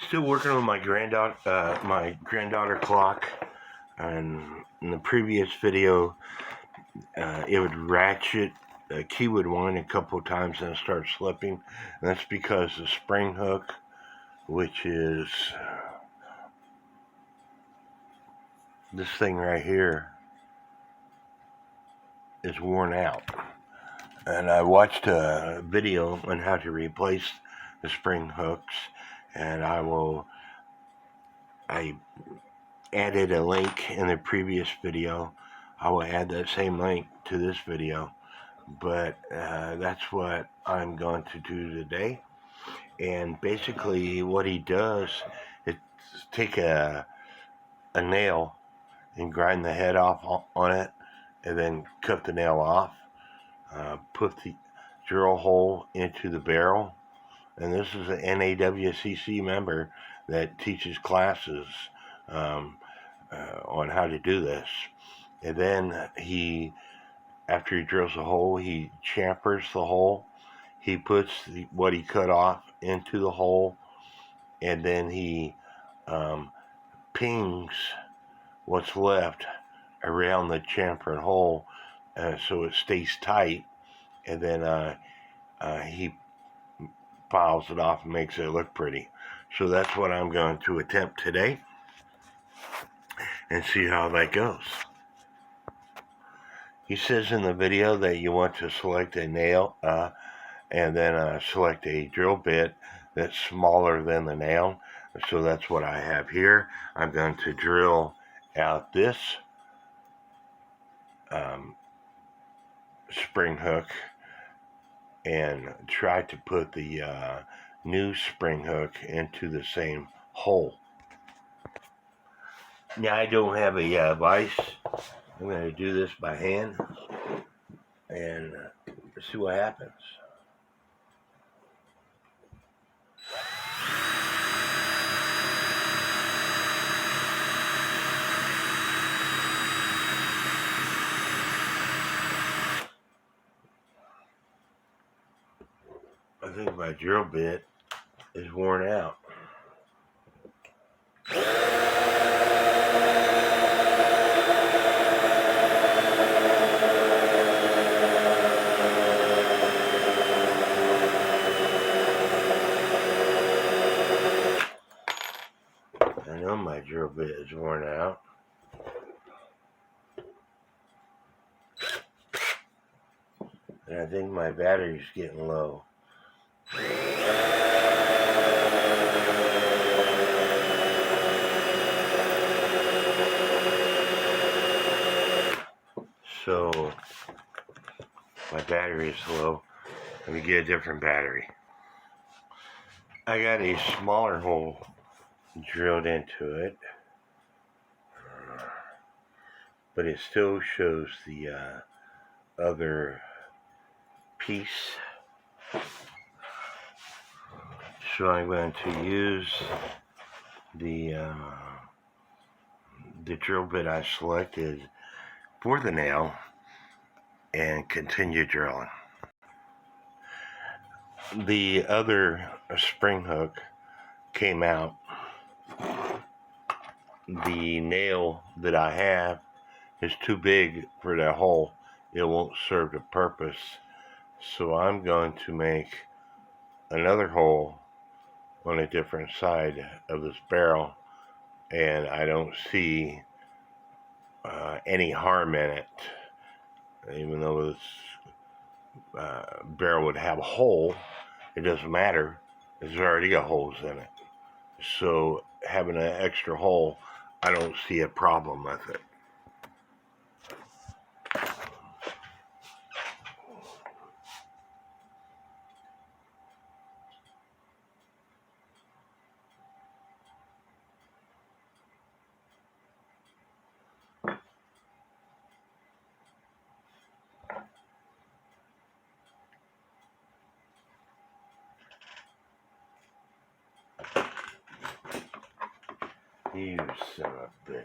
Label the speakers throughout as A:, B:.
A: Still working on my granddaughter clock. And in the previous video, it would ratchet. The key would wind a couple of times and start slipping. And that's because the spring hook, which is this thing right here, is worn out. And I watched a video on how to replace the spring hooks, and I added a link in the previous video. I will add that same link to this video, but that's what I'm going to do today. And basically what he does is take a nail and grind the head off on it, and then cut the nail off, put the drill hole into the barrel. And this is an NAWCC member that teaches classes on how to do this. And then after he drills the hole, he chamfers the hole. He puts what he cut off into the hole, and then he pings what's left around the chamfered hole so it stays tight, and then he files it off and makes it look pretty. So that's what I'm going to attempt today and see how that goes. He says in the video that you want to select a nail and then select a drill bit that's smaller than the nail. So that's what I have here. I'm going to drill out this spring hook and try to put the new spring hook into the same hole. Now I don't have a vise. I'm going to do this by hand and see what happens. I think my drill bit is worn out. I know my drill bit is worn out. And I think my battery's getting low. So my battery is low. Let me get a different battery. I got a smaller hole drilled into it, but it still shows the other piece. So I'm going to use the drill bit I selected for the nail and continue drilling. The other spring hook came out. The nail that I have is too big for that hole. It won't serve the purpose. So I'm going to make another hole on a different side of this barrel, and I don't see any harm in it. Even though this barrel would have a hole, it doesn't matter. It's already got holes in it. So having an extra hole, I don't see a problem with it. You son of a bitch.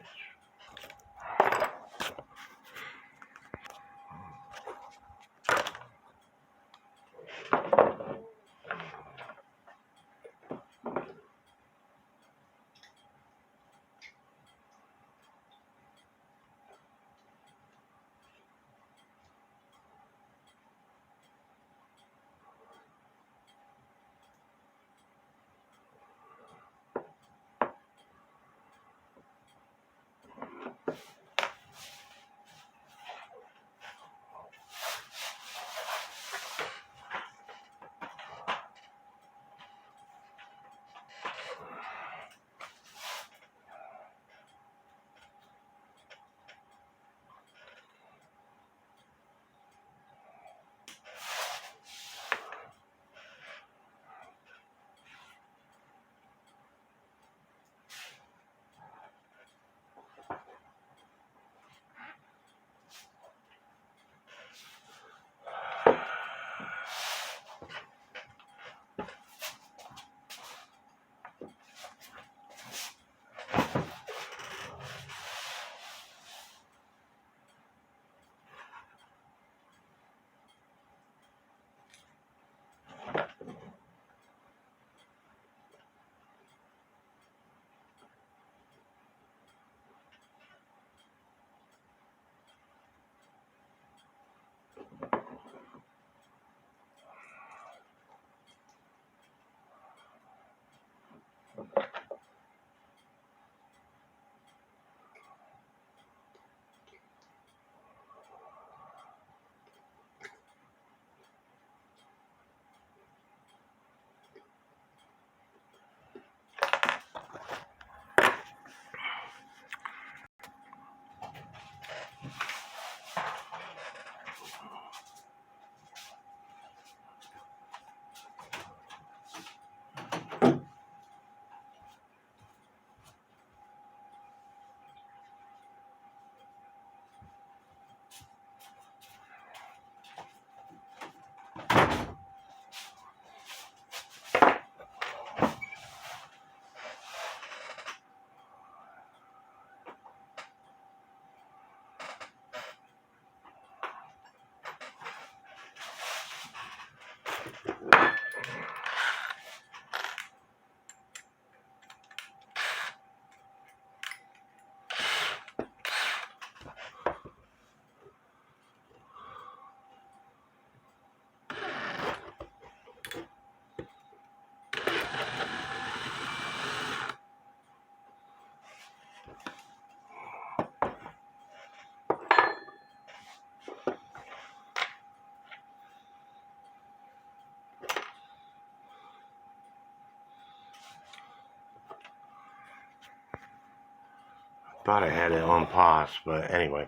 A: thought I had it on pause, but anyway,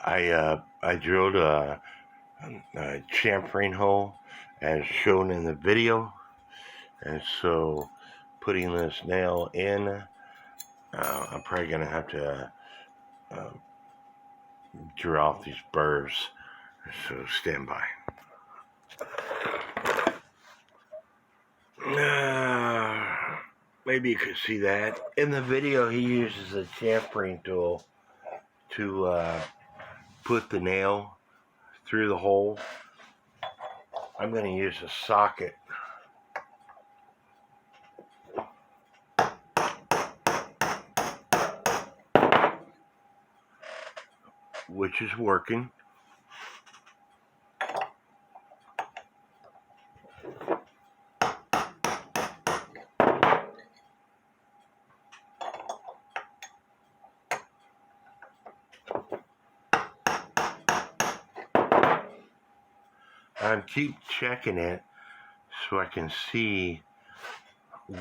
A: I drilled a chamfering hole as shown in the video, and so putting this nail in, I'm probably gonna have to drill off these burrs, so stand by. Maybe you could see that. In the video, he uses a chamfering tool to put the nail through the hole. I'm going to use a socket. Which is working. I keep checking it so I can see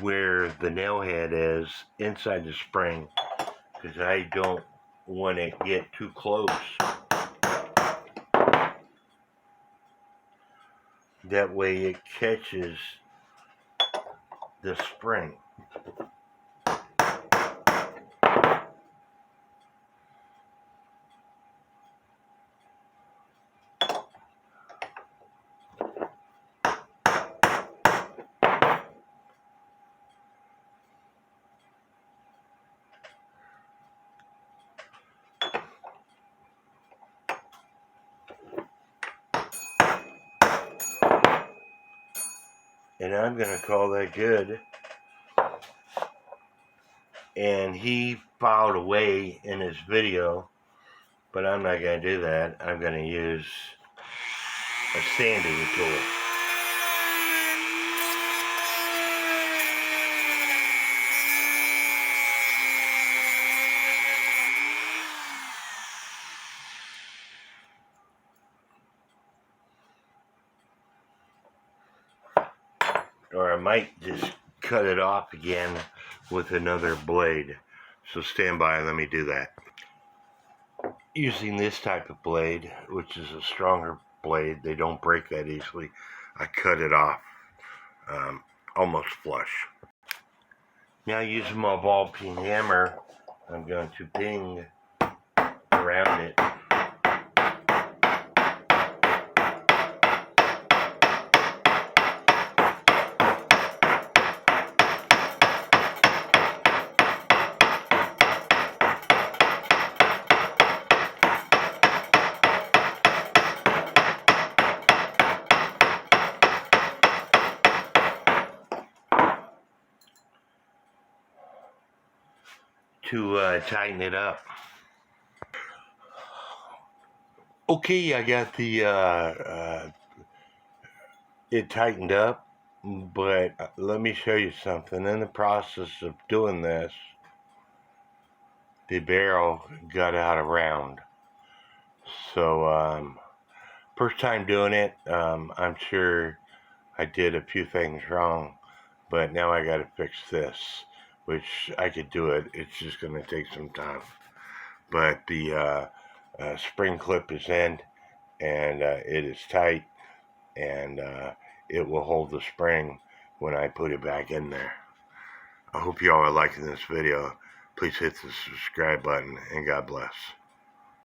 A: where the nail head is inside the spring, because I don't want to get too close. That way it catches the spring. And I'm going to call that good. And he filed away in his video, but I'm not going to do that. I'm going to use a sanding tool. Or I might just cut it off again with another blade. So stand by and let me do that. Using this type of blade, which is a stronger blade, they don't break that easily. I cut it off almost flush. Now using my ball peen hammer, I'm going to ping around it. To tighten it up. Okay, I got the it tightened up, but let me show you something. In the process of doing this, the barrel got out of round. So first time doing it, I'm sure I did a few things wrong, but now I got to fix this, which I could do it. It's just going to take some time. But the spring clip is in, and it is tight, and it will hold the spring when I put it back in there. I hope y'all are liking this video. Please hit the subscribe button, and God bless.